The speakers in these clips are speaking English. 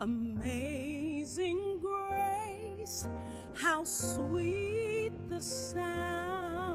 Amazing grace, how sweet the The sound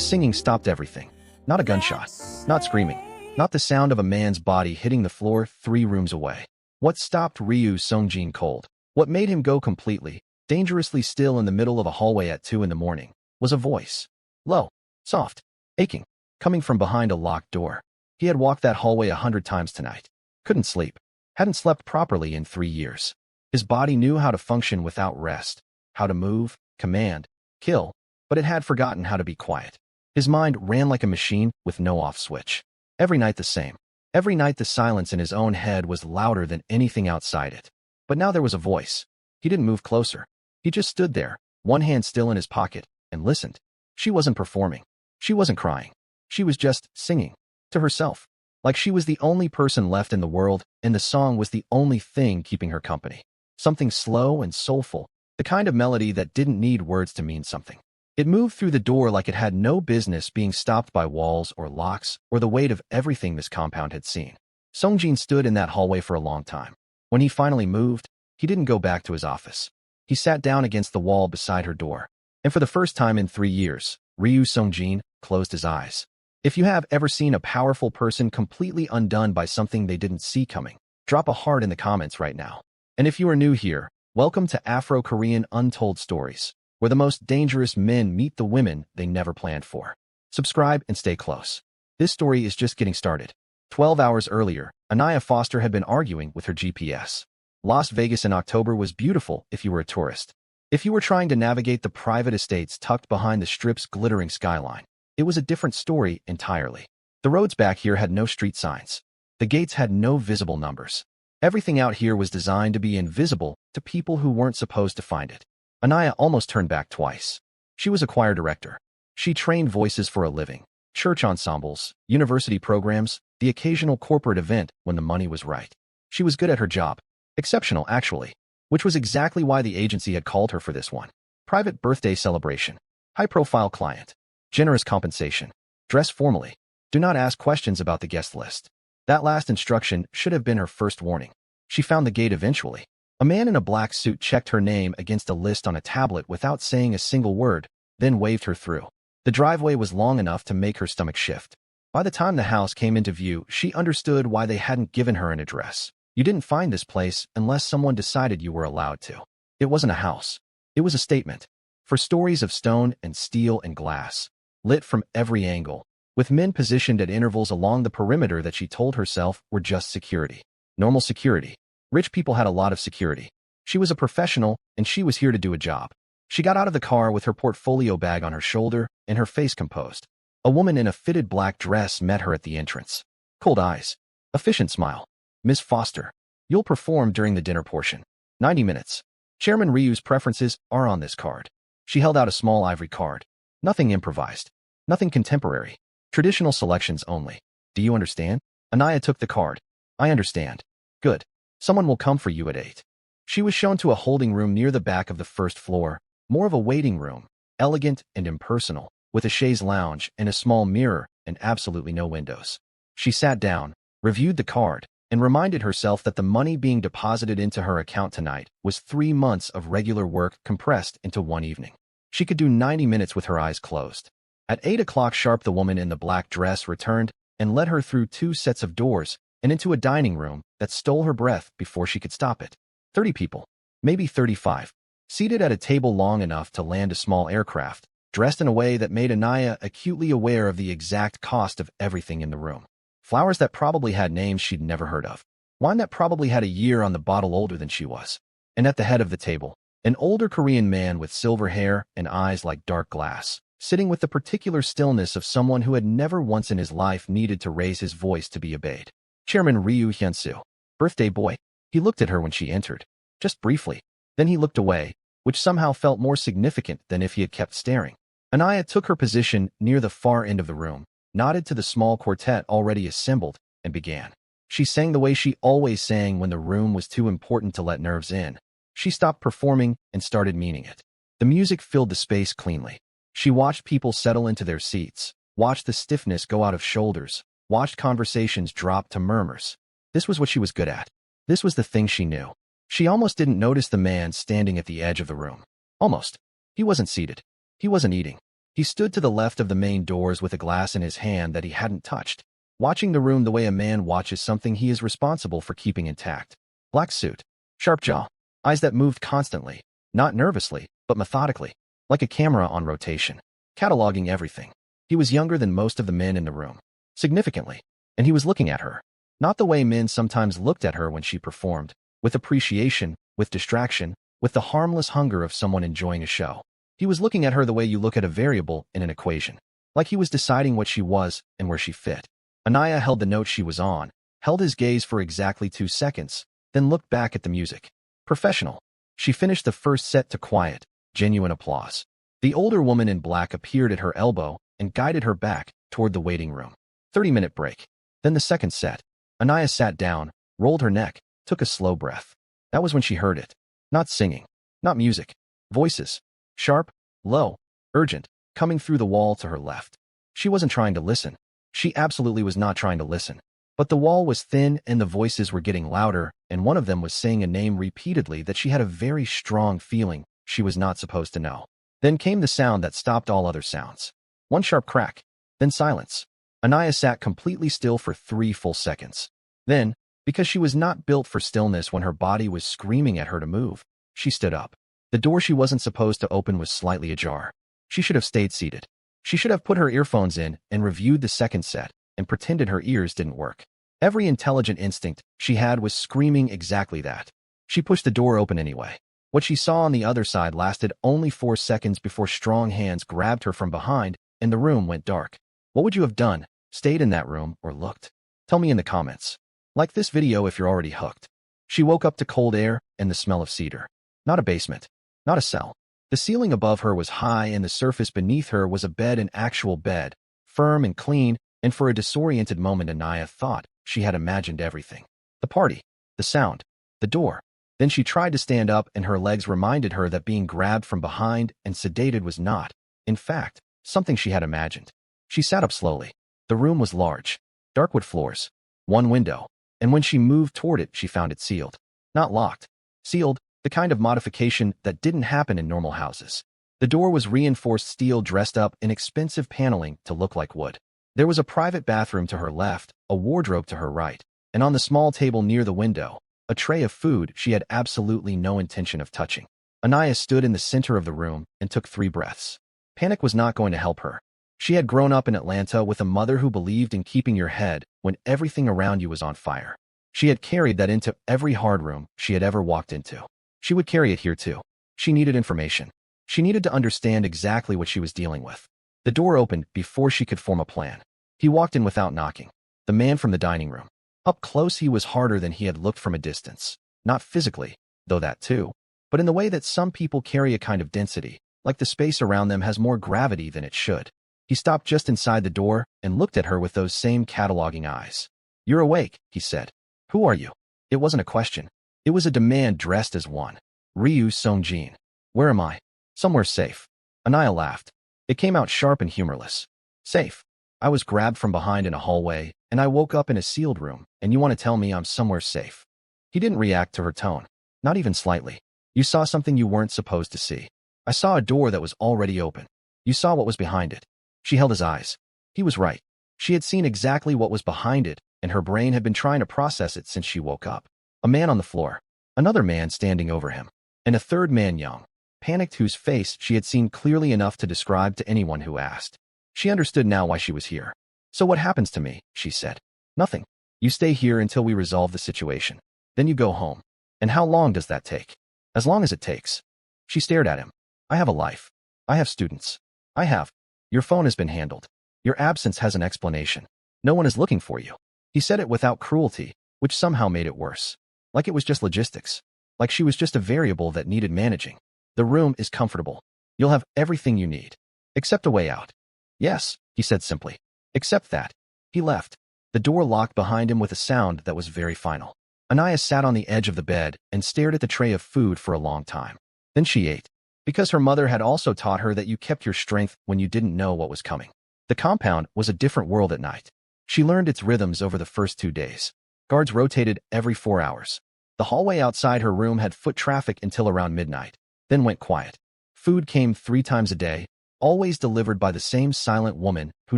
singing stopped everything. Not a that gunshot, not screaming, not the sound of a man's body hitting the floor 3 rooms away. What stopped Ryu Songjin cold, what made him go completely, dangerously still in the middle of a hallway at 2 in the morning, was a voice. Low, soft, aching, coming from behind a locked door. He had walked that hallway 100 times tonight. Couldn't sleep. Hadn't slept properly in 3 years. His body knew how to function without rest, how to move, command, kill, but it had forgotten how to be quiet. His mind ran like a machine with no off switch. Every night the same. Every night the silence in his own head was louder than anything outside it. But now there was a voice. He didn't move closer. He just stood there, one hand still in his pocket, and listened. She wasn't performing. She wasn't crying. She was just singing. To herself. Like she was the only person left in the world, and the song was the only thing keeping her company. Something slow and soulful, the kind of melody that didn't need words to mean something. It moved through the door like it had no business being stopped by walls or locks or the weight of everything this compound had seen. Songjin stood in that hallway for a long time. When he finally moved, he didn't go back to his office. He sat down against the wall beside her door. And for the first time in 3 years, Ryu Songjin closed his eyes. If you have ever seen a powerful person completely undone by something they didn't see coming, drop a heart in the comments right now. And if you are new here, welcome to Afro-Korean Untold Stories, where the most dangerous men meet the women they never planned for. Subscribe and stay close. This story is just getting started. 12 hours earlier, Anaya Foster had been arguing with her GPS. Las Vegas in October was beautiful if you were a tourist. If you were trying to navigate the private estates tucked behind the Strip's glittering skyline, it was a different story entirely. The roads back here had no street signs. The gates had no visible numbers. Everything out here was designed to be invisible to people who weren't supposed to find it. Anaya almost turned back twice. She was a choir director. She trained voices for a living. Church ensembles, university programs, the occasional corporate event when the money was right. She was good at her job. Exceptional, actually. Which was exactly why the agency had called her for this one. Private birthday celebration. High-profile client. Generous compensation. Dress formally. Do not ask questions about the guest list. That last instruction should have been her first warning. She found the gate eventually. A man in a black suit checked her name against a list on a tablet without saying a single word, then waved her through. The driveway was long enough to make her stomach shift. By the time the house came into view, she understood why they hadn't given her an address. You didn't find this place unless someone decided you were allowed to. It wasn't a house. It was a statement. For stories of stone and steel and glass, lit from every angle, with men positioned at intervals along the perimeter that she told herself were just security. Normal security. Rich people had a lot of security. She was a professional, and she was here to do a job. She got out of the car with her portfolio bag on her shoulder and her face composed. A woman in a fitted black dress met her at the entrance. Cold eyes. Efficient smile. Miss Foster, you'll perform during the dinner portion. 90 minutes. Chairman Ryu's preferences are on this card. She held out a small ivory card. Nothing improvised. Nothing contemporary. Traditional selections only. Do you understand? Anaya took the card. I understand. Good. Someone will come for you at 8. She was shown to a holding room near the back of the first floor, more of a waiting room, elegant and impersonal, with a chaise lounge and a small mirror and absolutely no windows. She sat down, reviewed the card, and reminded herself that the money being deposited into her account tonight was 3 months of regular work compressed into one evening. She could do 90 minutes with her eyes closed. At 8 o'clock sharp, the woman in the black dress returned and led her through 2 sets of doors and into a dining room that stole her breath before she could stop it. 30 people, maybe 35, seated at a table long enough to land a small aircraft, dressed in a way that made Anaya acutely aware of the exact cost of everything in the room. Flowers that probably had names she'd never heard of. Wine that probably had a year on the bottle older than she was. And at the head of the table, an older Korean man with silver hair and eyes like dark glass, sitting with the particular stillness of someone who had never once in his life needed to raise his voice to be obeyed. Chairman Ryu Hyunsu. Birthday boy. He looked at her when she entered. Just briefly. Then he looked away, which somehow felt more significant than if he had kept staring. Anaya took her position near the far end of the room, nodded to the small quartet already assembled, and began. She sang the way she always sang when the room was too important to let nerves in. She stopped performing and started meaning it. The music filled the space cleanly. She watched people settle into their seats, watched the stiffness go out of shoulders, watched conversations drop to murmurs. This was what she was good at. This was the thing she knew. She almost didn't notice the man standing at the edge of the room. Almost. He wasn't seated. He wasn't eating. He stood to the left of the main doors with a glass in his hand that he hadn't touched, watching the room the way a man watches something he is responsible for keeping intact. Black suit, sharp jaw, eyes that moved constantly, not nervously, but methodically, like a camera on rotation, cataloging everything. He was younger than most of the men in the room, significantly, and he was looking at her. Not the way men sometimes looked at her when she performed, with appreciation, with distraction, with the harmless hunger of someone enjoying a show. He was looking at her the way you look at a variable in an equation, like he was deciding what she was and where she fit. Anaya held the note she was on, held his gaze for exactly 2 seconds, then looked back at the music. Professional. She finished the first set to quiet, genuine applause. The older woman in black appeared at her elbow and guided her back toward the waiting room. 30-minute break. Then the second set. Anaya sat down, rolled her neck, took a slow breath. That was when she heard it. Not singing. Not music. Voices. Sharp, low, urgent, coming through the wall to her left. She wasn't trying to listen. She absolutely was not trying to listen. But the wall was thin and the voices were getting louder, and one of them was saying a name repeatedly that she had a very strong feeling she was not supposed to know. Then came the sound that stopped all other sounds. One sharp crack. Then silence. Anaya sat completely still for 3 full seconds. Then, because she was not built for stillness when her body was screaming at her to move, she stood up. The door she wasn't supposed to open was slightly ajar. She should have stayed seated. She should have put her earphones in and reviewed the second set and pretended her ears didn't work. Every intelligent instinct she had was screaming exactly that. She pushed the door open anyway. What she saw on the other side lasted only 4 seconds before strong hands grabbed her from behind and the room went dark. What would you have done? Stayed in that room or looked? Tell me in the comments. Like this video if you're already hooked. She woke up to cold air and the smell of cedar. Not a basement. Not a cell. The ceiling above her was high and the surface beneath her was a bed, an actual bed, firm and clean, and for a disoriented moment Anaya thought she had imagined everything. The party, the sound, the door. Then she tried to stand up and her legs reminded her that being grabbed from behind and sedated was not, in fact, something she had imagined. She sat up slowly. The room was large. Dark wood floors. One window. And when she moved toward it, she found it sealed. Not locked. Sealed. The kind of modification that didn't happen in normal houses. The door was reinforced steel dressed up in expensive paneling to look like wood. There was a private bathroom to her left, a wardrobe to her right, and on the small table near the window, a tray of food she had absolutely no intention of touching. Anaya stood in the center of the room and took 3 breaths. Panic was not going to help her. She had grown up in Atlanta with a mother who believed in keeping your head when everything around you was on fire. She had carried that into every hard room she had ever walked into. She would carry it here too. She needed information. She needed to understand exactly what she was dealing with. The door opened before she could form a plan. He walked in without knocking. The man from the dining room. Up close he was harder than he had looked from a distance. Not physically, though that too, but in the way that some people carry a kind of density, like the space around them has more gravity than it should. He stopped just inside the door and looked at her with those same cataloging eyes. "You're awake," he said. "Who are you?" It wasn't a question. It was a demand dressed as one. Ryu Song-jin. "Where am I?" "Somewhere safe." Anaya laughed. It came out sharp and humorless. "Safe. I was grabbed from behind in a hallway, and I woke up in a sealed room, and you want to tell me I'm somewhere safe?" He didn't react to her tone. Not even slightly. "You saw something you weren't supposed to see. I saw a door that was already open. You saw what was behind it." She held his eyes. He was right. She had seen exactly what was behind it, and her brain had been trying to process it since she woke up. A man on the floor. Another man standing over him. And a third man young, panicked, whose face she had seen clearly enough to describe to anyone who asked. She understood now why she was here. "So what happens to me?" she said. "Nothing. You stay here until we resolve the situation. Then you go home." "And how long does that take?" "As long as it takes." She stared at him. "I have a life. I have students. I have. Your phone has been handled. Your absence has an explanation. No one is looking for you." He said it without cruelty, which somehow made it worse. Like it was just logistics. Like she was just a variable that needed managing. "The room is comfortable. You'll have everything you need. Except a way out." "Yes," he said simply. "Except that." He left. The door locked behind him with a sound that was very final. Anaya sat on the edge of the bed and stared at the tray of food for a long time. Then she ate. Because her mother had also taught her that you kept your strength when you didn't know what was coming. The compound was a different world at night. She learned its rhythms over the first 2 days. Guards rotated every 4 hours. The hallway outside her room had foot traffic until around midnight, then went quiet. Food came 3 times a day, always delivered by the same silent woman who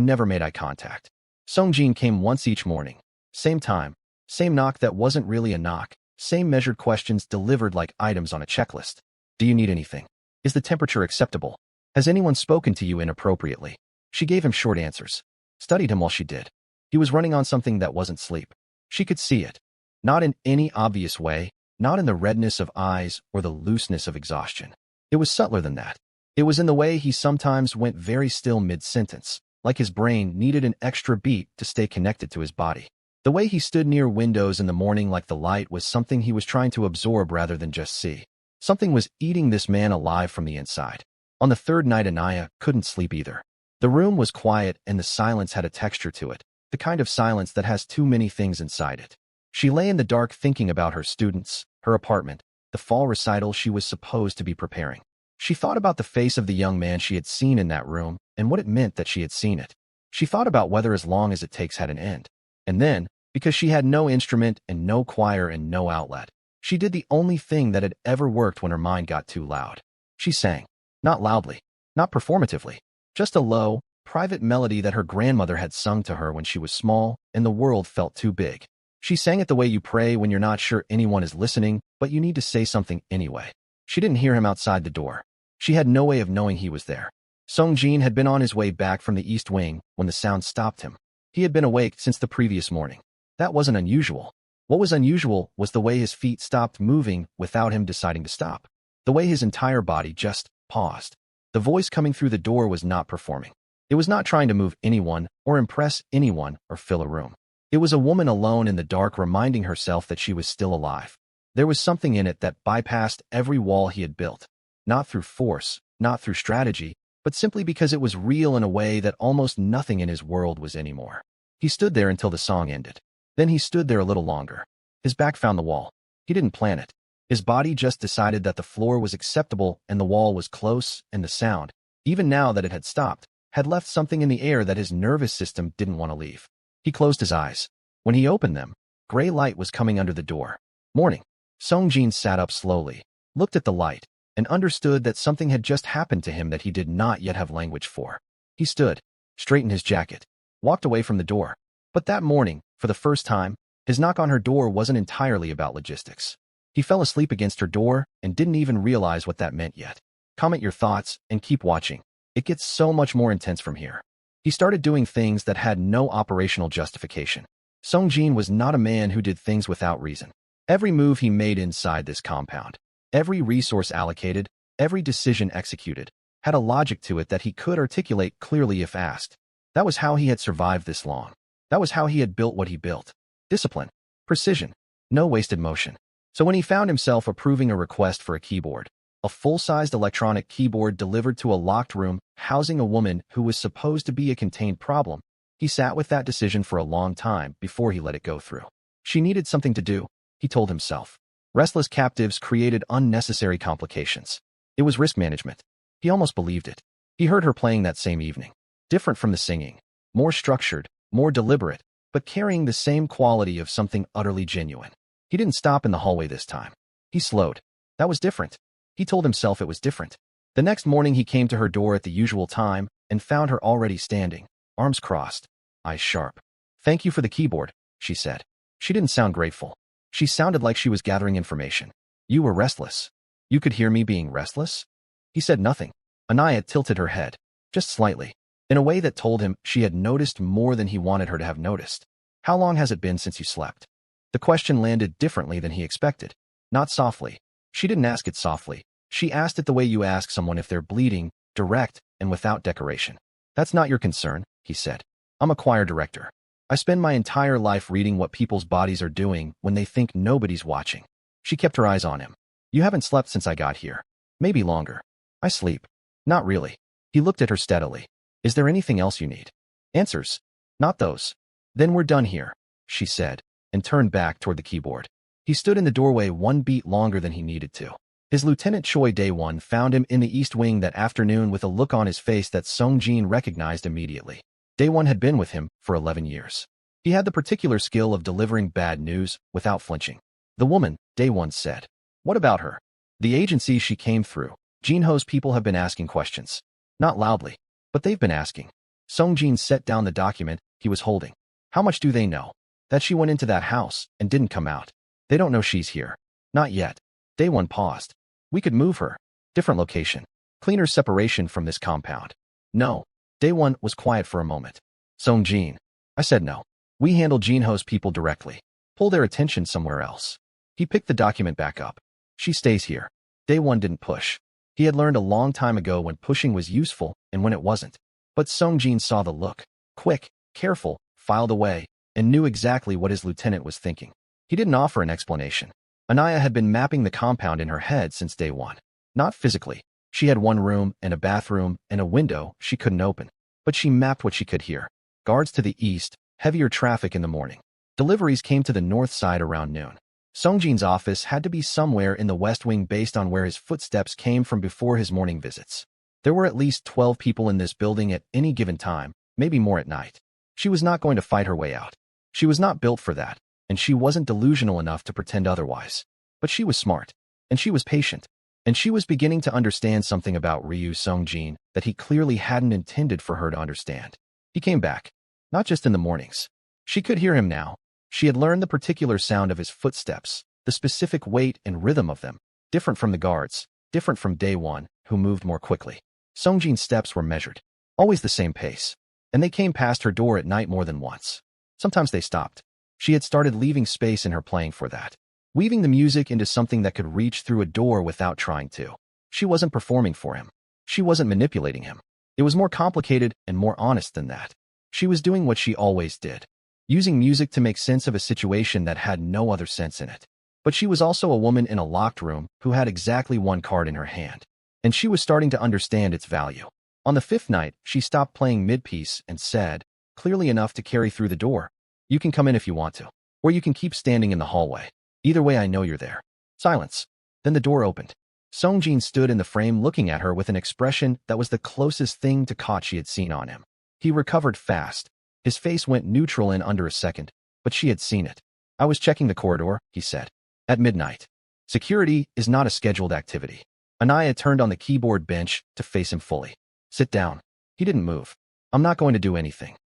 never made eye contact. Songjin came once each morning. Same time, same knock that wasn't really a knock, same measured questions delivered like items on a checklist. Do you need anything? Is the temperature acceptable? Has anyone spoken to you inappropriately? She gave him short answers. Studied him while she did. He was running on something that wasn't sleep. She could see it. Not in any obvious way, not in the redness of eyes or the looseness of exhaustion. It was subtler than that. It was in the way he sometimes went very still mid-sentence, like his brain needed an extra beat to stay connected to his body. The way he stood near windows in the morning like the light was something he was trying to absorb rather than just see. Something was eating this man alive from the inside. On the third night, Anaya couldn't sleep either. The room was quiet and the silence had a texture to it, the kind of silence that has too many things inside it. She lay in the dark thinking about her students, her apartment, the fall recital she was supposed to be preparing. She thought about the face of the young man she had seen in that room and what it meant that she had seen it. She thought about whether as long as it takes had an end. And then, because she had no instrument and no choir and no outlet, she did the only thing that had ever worked when her mind got too loud. She sang. Not loudly, not performatively, just a low, private melody that her grandmother had sung to her when she was small and the world felt too big. She sang it the way you pray when you're not sure anyone is listening, but you need to say something anyway. She didn't hear him outside the door. She had no way of knowing he was there. Songjin had been on his way back from the east wing when the sound stopped him. He had been awake since the previous morning. That wasn't unusual. What was unusual was the way his feet stopped moving without him deciding to stop. The way his entire body just paused. The voice coming through the door was not performing. It was not trying to move anyone or impress anyone or fill a room. It was a woman alone in the dark reminding herself that she was still alive. There was something in it that bypassed every wall he had built. Not through force, not through strategy, but simply because it was real in a way that almost nothing in his world was anymore. He stood there until the song ended. Then he stood there a little longer. His back found the wall. He didn't plan it. His body just decided that the floor was acceptable and the wall was close, and the sound, even now that it had stopped, had left something in the air that his nervous system didn't want to leave. He closed his eyes. When he opened them, gray light was coming under the door. Morning. Songjin sat up slowly, looked at the light, and understood that something had just happened to him that he did not yet have language for. He stood, straightened his jacket, walked away from the door. But that morning, for the first time, his knock on her door wasn't entirely about logistics. He fell asleep against her door and didn't even realize what that meant yet. Comment your thoughts and keep watching. It gets so much more intense from here. He started doing things that had no operational justification. Songjin was not a man who did things without reason. Every move he made inside this compound, every resource allocated, every decision executed, had a logic to it that he could articulate clearly if asked. That was how he had survived this long. That was how he had built what he built. Discipline, precision, no wasted motion. So when he found himself approving a request for a keyboard, a full-sized electronic keyboard delivered to a locked room housing a woman who was supposed to be a contained problem, he sat with that decision for a long time before he let it go through. She needed something to do, he told himself. Restless captives created unnecessary complications. It was risk management. He almost believed it. He heard her playing that same evening. Different from the singing. More structured, more deliberate, but carrying the same quality of something utterly genuine. He didn't stop in the hallway this time. He slowed. That was different. He told himself it was different. The next morning he came to her door at the usual time and found her already standing, arms crossed, eyes sharp. "Thank you for the keyboard," she said. She didn't sound grateful. She sounded like she was gathering information. "You were restless. You could hear me being restless?" He said nothing. Anaya tilted her head, just slightly, in a way that told him she had noticed more than he wanted her to have noticed. "How long has it been since you slept?" The question landed differently than he expected. Not softly. She didn't ask it softly. She asked it the way you ask someone if they're bleeding, direct, and without decoration. "That's not your concern," he said. "I'm a choir director. I spend my entire life reading what people's bodies are doing when they think nobody's watching." She kept her eyes on him. "You haven't slept since I got here. Maybe longer." "I sleep." "Not really." He looked at her steadily. "Is there anything else you need?" "Answers." "Not those." "Then we're done here," she said, and turned back toward the keyboard. He stood in the doorway one beat longer than he needed to. His Lieutenant Choi Dae-won found him in the East Wing that afternoon with a look on his face that Songjin recognized immediately. Dae-won had been with him for 11 years. He had the particular skill of delivering bad news without flinching. The woman, Day1 said. What about her? The agency she came through. Jinho's people have been asking questions. Not loudly, but they've been asking. Songjin set down the document he was holding. How much do they know? That she went into that house and didn't come out. They don't know she's here. Not yet. Day1 paused. We could move her. Different location. Cleaner separation from this compound. No. Day1 was quiet for a moment. Songjin. I said no. We handle Jinho's people directly. Pull their attention somewhere else. He picked the document back up. She stays here. Day1 didn't push. He had learned a long time ago when pushing was useful and when it wasn't. But Songjin saw the look. Quick, careful, filed away, and knew exactly what his lieutenant was thinking. He didn't offer an explanation. Anaya had been mapping the compound in her head since day one. Not physically. She had one room and a bathroom and a window she couldn't open. But she mapped what she could hear. Guards to the east, heavier traffic in the morning. Deliveries came to the north side around noon. Songjin's office had to be somewhere in the west wing based on where his footsteps came from before his morning visits. There were at least 12 people in this building at any given time, maybe more at night. She was not going to fight her way out. She was not built for that, and she wasn't delusional enough to pretend otherwise. But she was smart, and she was patient, and she was beginning to understand something about Ryu Songjin that he clearly hadn't intended for her to understand. He came back, not just in the mornings. She could hear him now. She had learned the particular sound of his footsteps, the specific weight and rhythm of them, different from the guards, different from day one, who moved more quickly. Songjin's steps were measured, always the same pace, and they came past her door at night more than once. Sometimes they stopped. She had started leaving space in her playing for that, weaving the music into something that could reach through a door without trying to. She wasn't performing for him. She wasn't manipulating him. It was more complicated and more honest than that. She was doing what she always did, using music to make sense of a situation that had no other sense in it. But she was also a woman in a locked room who had exactly one card in her hand, and she was starting to understand its value. On the fifth night, she stopped playing mid-piece and said, clearly enough to carry through the door, "You can come in if you want to, or you can keep standing in the hallway. Either way, I know you're there." Silence. Then the door opened. Songjin stood in the frame looking at her with an expression that was the closest thing to caught she had seen on him. He recovered fast. His face went neutral in under a second, but she had seen it. "I was checking the corridor," he said. "At midnight. Security is not a scheduled activity." Anaya turned on the keyboard bench to face him fully. "Sit down." He didn't move. "I'm not going to do anything.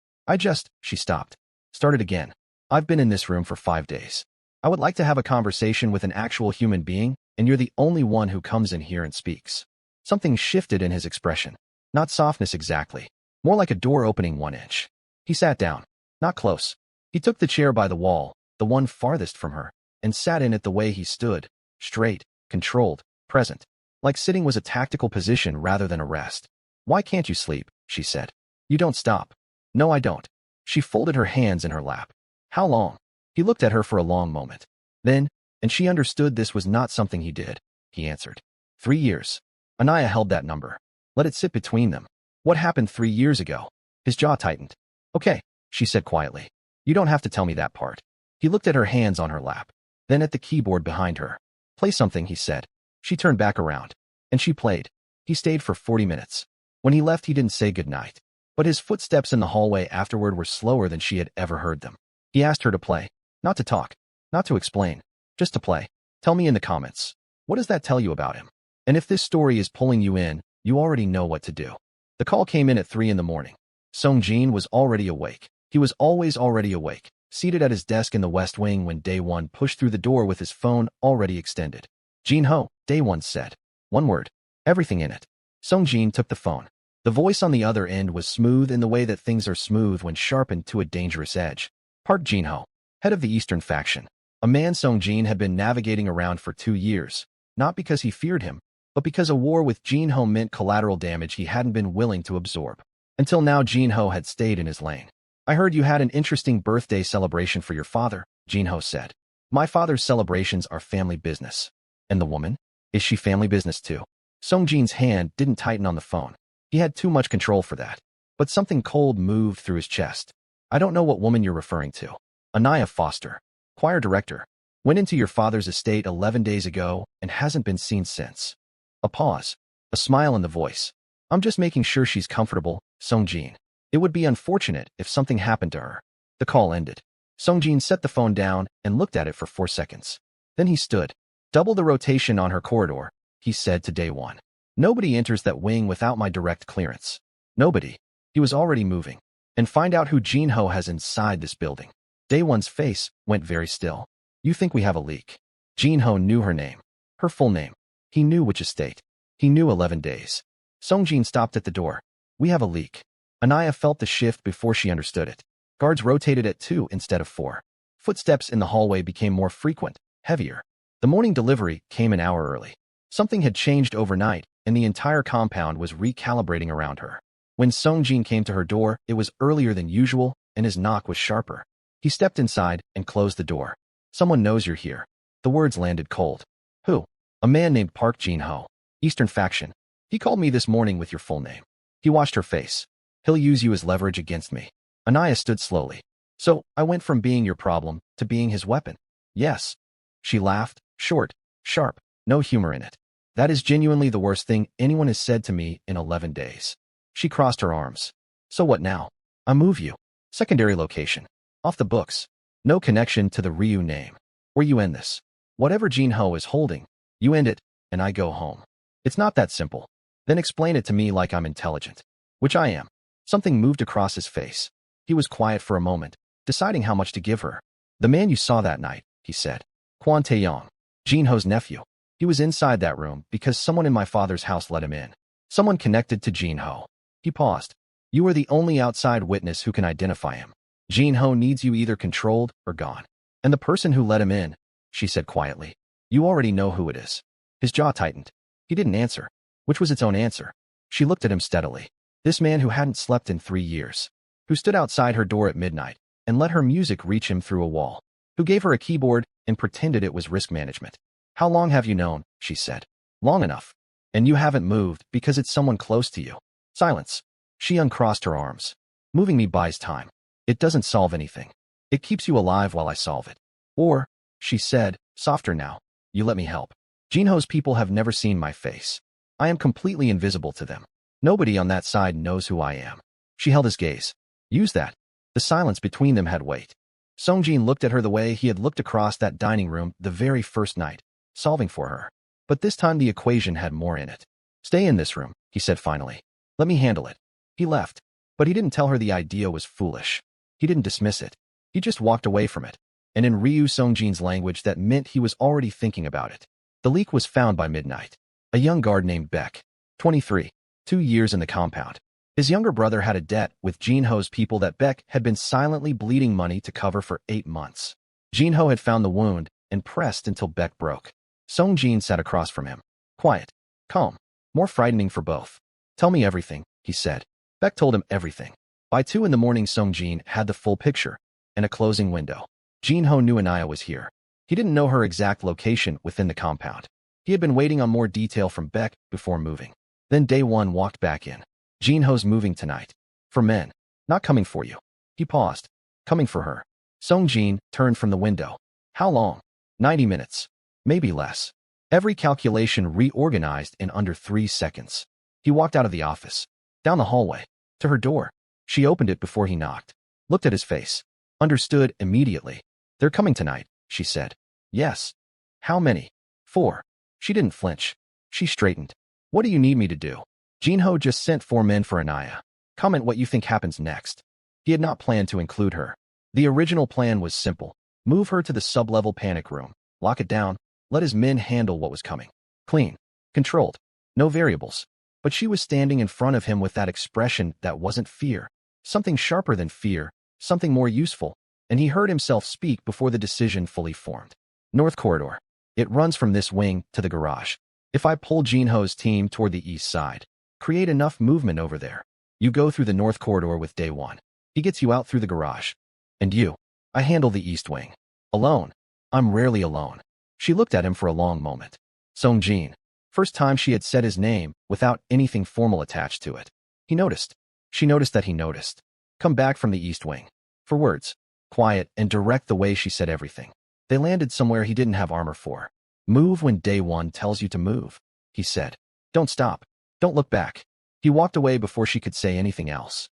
She stopped. Started again. "I've been in this room for 5 days. I would like to have a conversation with an actual human being, and you're the only one who comes in here and speaks." Something shifted in his expression. Not softness exactly. More like a door opening 1 inch. He sat down. Not close. He took the chair by the wall, the one farthest from her, and sat in it the way he stood, straight, controlled, present. Like sitting was a tactical position rather than a rest. "Why can't you sleep?" she said. "You don't stop." "No, I don't." She folded her hands in her lap. "How long?" He looked at her for a long moment. Then, and she understood this was not something he did, he answered. 3 years. Anaya held that number. Let it sit between them. What happened 3 years ago? His jaw tightened. "Okay," she said quietly. "You don't have to tell me that part." He looked at her hands on her lap, then at the keyboard behind her. "Play something," he said. She turned back around, and she played. He stayed for 40 minutes. When he left, he didn't say goodnight, but his footsteps in the hallway afterward were slower than she had ever heard them. He asked her to play, not to talk, not to explain, just to play. "Tell me in the comments. What does that tell you about him? And if this story is pulling you in, you already know what to do." The call came in at 3 in the morning. Songjin was already awake. He was always already awake, seated at his desk in the West Wing when Day One pushed through the door with his phone already extended. "Jinho," Day One said. One word. Everything in it. Songjin took the phone. The voice on the other end was smooth in the way that things are smooth when sharpened to a dangerous edge. Park Jinho, head of the Eastern faction. A man Songjin had been navigating around for 2 years, not because he feared him, but because a war with Jinho meant collateral damage he hadn't been willing to absorb. Until now, Jinho had stayed in his lane. "I heard you had an interesting birthday celebration for your father," Jinho said. "My father's celebrations are family business." "And the woman? Is she family business too?" Songjin's hand didn't tighten on the phone. He had too much control for that. But something cold moved through his chest. "I don't know what woman you're referring to." "Anaya Foster, choir director. Went into your father's estate 11 days ago and hasn't been seen since." A pause. A smile in the voice. "I'm just making sure she's comfortable, Songjin. It would be unfortunate if something happened to her." The call ended. Songjin set the phone down and looked at it for 4 seconds. Then he stood. Double the rotation on her corridor, he said to Day One. Nobody enters that wing without my direct clearance. Nobody. He was already moving. And find out who Jinho has inside this building. Day One's face went very still. You think we have a leak? Jinho knew her name. Her full name. He knew which estate. He knew 11 days. Songjin stopped at the door. We have a leak. Anaya felt the shift before she understood it. Guards rotated at 2 instead of 4. Footsteps in the hallway became more frequent, heavier. The morning delivery came an hour early. Something had changed overnight, and the entire compound was recalibrating around her. When Songjin came to her door, it was earlier than usual, and his knock was sharper. He stepped inside and closed the door. Someone knows you're here. The words landed cold. Who? A man named Park Jinho. Eastern faction. He called me this morning with your full name. He washed her face. He'll use you as leverage against me. Anaya stood slowly. So, I went from being your problem to being his weapon. Yes. She laughed, short, sharp, no humor in it. That is genuinely the worst thing anyone has said to me in 11 days. She crossed her arms. So what now? I move you. Secondary location. Off the books. No connection to the Ryu name. Where you end this. Whatever Jinho is holding, you end it, and I go home. It's not that simple. Then explain it to me like I'm intelligent. Which I am. Something moved across his face. He was quiet for a moment, deciding how much to give her. The man you saw that night, he said. Kwon Taeyong. Jinho's nephew. He was inside that room because someone in my father's house let him in. Someone connected to Jinho. He paused. You are the only outside witness who can identify him. Jinho needs you either controlled or gone. And the person who let him in, she said quietly. You already know who it is. His jaw tightened. He didn't answer, which was its own answer. She looked at him steadily. This man who hadn't slept in 3 years. Who stood outside her door at midnight and let her music reach him through a wall. Who gave her a keyboard and pretended it was risk management. How long have you known? She said. Long enough. And you haven't moved because it's someone close to you. Silence. She uncrossed her arms. Moving me buys time. It doesn't solve anything. It keeps you alive while I solve it. Or, she said, softer now, you let me help. Jinho's people have never seen my face. I am completely invisible to them. Nobody on that side knows who I am. She held his gaze. Use that. The silence between them had weight. Songjin looked at her the way he had looked across that dining room the very first night, solving for her. But this time the equation had more in it. Stay in this room, he said finally. Let me handle it. He left. But he didn't tell her the idea was foolish. He didn't dismiss it. He just walked away from it. And in Ryu Songjin's language that meant he was already thinking about it. The leak was found by midnight. A young guard named Beck. 23. 2 years in the compound. His younger brother had a debt with Jinho's people that Beck had been silently bleeding money to cover for 8 months. Jinho had found the wound and pressed until Beck broke. Songjin sat across from him. Quiet. Calm. More frightening for both. Tell me everything, he said. Beck told him everything. By 2 in the morning Songjin had the full picture and a closing window. Jinho knew Anaya was here. He didn't know her exact location within the compound. He had been waiting on more detail from Beck before moving. Then Day One walked back in. Jinho's moving tonight. For men. Not coming for you. He paused. Coming for her. Songjin turned from the window. How long? 90 minutes. Maybe less. Every calculation reorganized in under 3 seconds. He walked out of the office. Down the hallway. To her door. She opened it before he knocked. Looked at his face. Understood immediately. They're coming tonight, she said. Yes. How many? 4. She didn't flinch. She straightened. What do you need me to do? Jinho just sent 4 men for Anaya. Comment what you think happens next. He had not planned to include her. The original plan was simple. Move her to the sub-level panic room. Lock it down. Let his men handle what was coming. Clean. Controlled. No variables. But she was standing in front of him with that expression that wasn't fear. Something sharper than fear. Something more useful. And he heard himself speak before the decision fully formed. North Corridor. It runs from this wing to the garage. If I pull Jinho's team toward the east side, create enough movement over there, you go through the North Corridor with Day One. He gets you out through the garage. And you. I handle the east wing. Alone. I'm rarely alone. She looked at him for a long moment. Songjin. First time she had said his name without anything formal attached to it. He noticed. She noticed that he noticed. Come back from the east wing. For words. Quiet and direct the way she said everything. They landed somewhere he didn't have armor for. Move when Day One tells you to move, he said. Don't stop. Don't look back. He walked away before she could say anything else.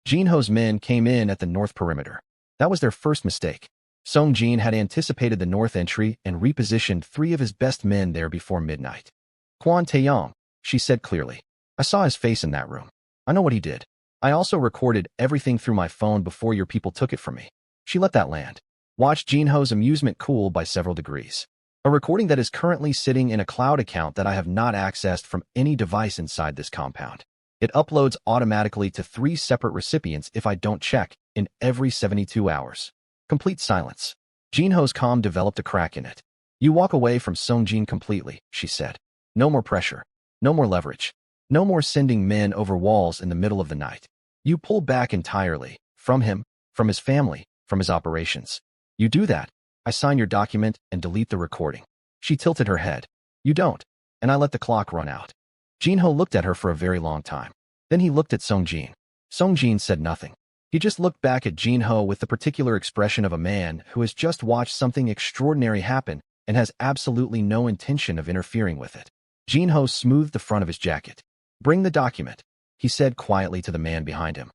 Jinho's men came in at the north perimeter. That was their first mistake. Song Jin had anticipated the north entry and repositioned 3 of his best men there before midnight. Quan Taeyong, she said clearly. I saw his face in that room. I know what he did. I also recorded everything through my phone before your people took it from me. She let that land. Watched Jinho's amusement cool by several degrees. A recording that is currently sitting in a cloud account that I have not accessed from any device inside this compound. It uploads automatically to 3 separate recipients if I don't check, in every 72 hours. Complete silence. Jinho's calm developed a crack in it. You walk away from Song Jin completely, she said. No more pressure. No more leverage. No more sending men over walls in the middle of the night. You pull back entirely, from him, from his family, from his operations. You do that, I sign your document and delete the recording. She tilted her head. You don't, and I let the clock run out. Jinho looked at her for a very long time. Then he looked at Song Jin. Song Jin said nothing. He just looked back at Jinho with the particular expression of a man who has just watched something extraordinary happen and has absolutely no intention of interfering with it. Jinho smoothed the front of his jacket. Bring the document, he said quietly to the man behind him.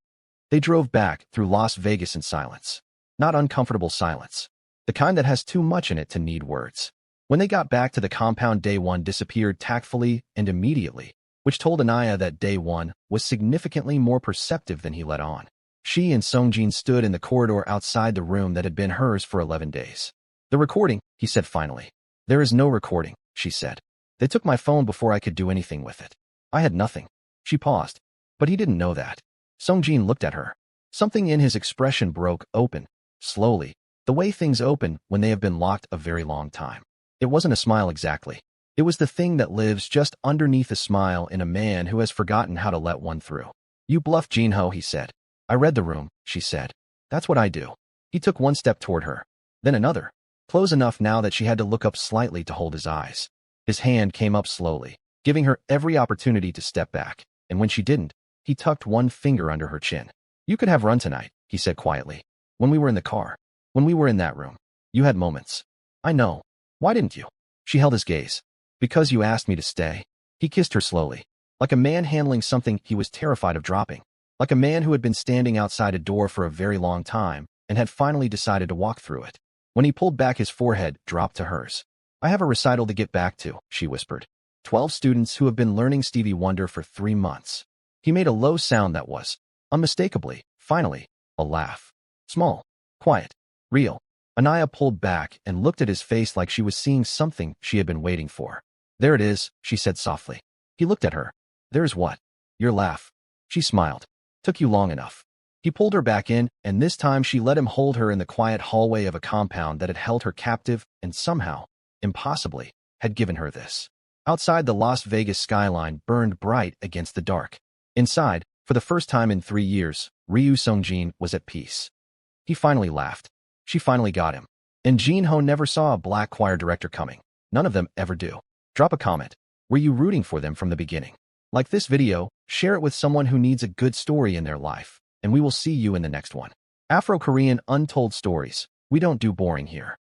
They drove back through Las Vegas in silence. Not uncomfortable silence. The kind that has too much in it to need words. When they got back to the compound, Day 1 disappeared tactfully and immediately, which told Anaya that Day 1 was significantly more perceptive than he let on. She and Song Jin stood in the corridor outside the room that had been hers for 11 days. The recording, he said finally. There is no recording, she said. They took my phone before I could do anything with it. I had nothing. She paused. But he didn't know that. Song Jin looked at her. Something in his expression broke open, slowly, the way things open when they have been locked a very long time. It wasn't a smile exactly. It was the thing that lives just underneath a smile in a man who has forgotten how to let one through. You bluff, Jinho, he said. I read the room, she said. That's what I do. He took one step toward her. Then another. Close enough now that she had to look up slightly to hold his eyes. His hand came up slowly, giving her every opportunity to step back, and when she didn't, he tucked one finger under her chin. You could have run tonight, he said quietly. When we were in the car. When we were in that room. You had moments. I know. Why didn't you? She held his gaze. Because you asked me to stay. He kissed her slowly. Like a man handling something he was terrified of dropping. Like a man who had been standing outside a door for a very long time and had finally decided to walk through it. When he pulled back, his forehead dropped to hers. I have a recital to get back to, she whispered. 12 students who have been learning Stevie Wonder for 3 months. He made a low sound that was, unmistakably, finally, a laugh. Small, quiet, real. Anaya pulled back and looked at his face like she was seeing something she had been waiting for. There it is, she said softly. He looked at her. There's what? Your laugh. She smiled. Took you long enough. He pulled her back in, and this time she let him hold her in the quiet hallway of a compound that had held her captive and somehow, impossibly, had given her this. Outside, the Las Vegas skyline burned bright against the dark. Inside, for the first time in 3 years, Ryu Song-jin was at peace. He finally laughed. She finally got him. And Jinho never saw a black choir director coming. None of them ever do. Drop a comment. Were you rooting for them from the beginning? Like this video, share it with someone who needs a good story in their life, and we will see you in the next one. Afro-Korean Untold Stories. We don't do boring here.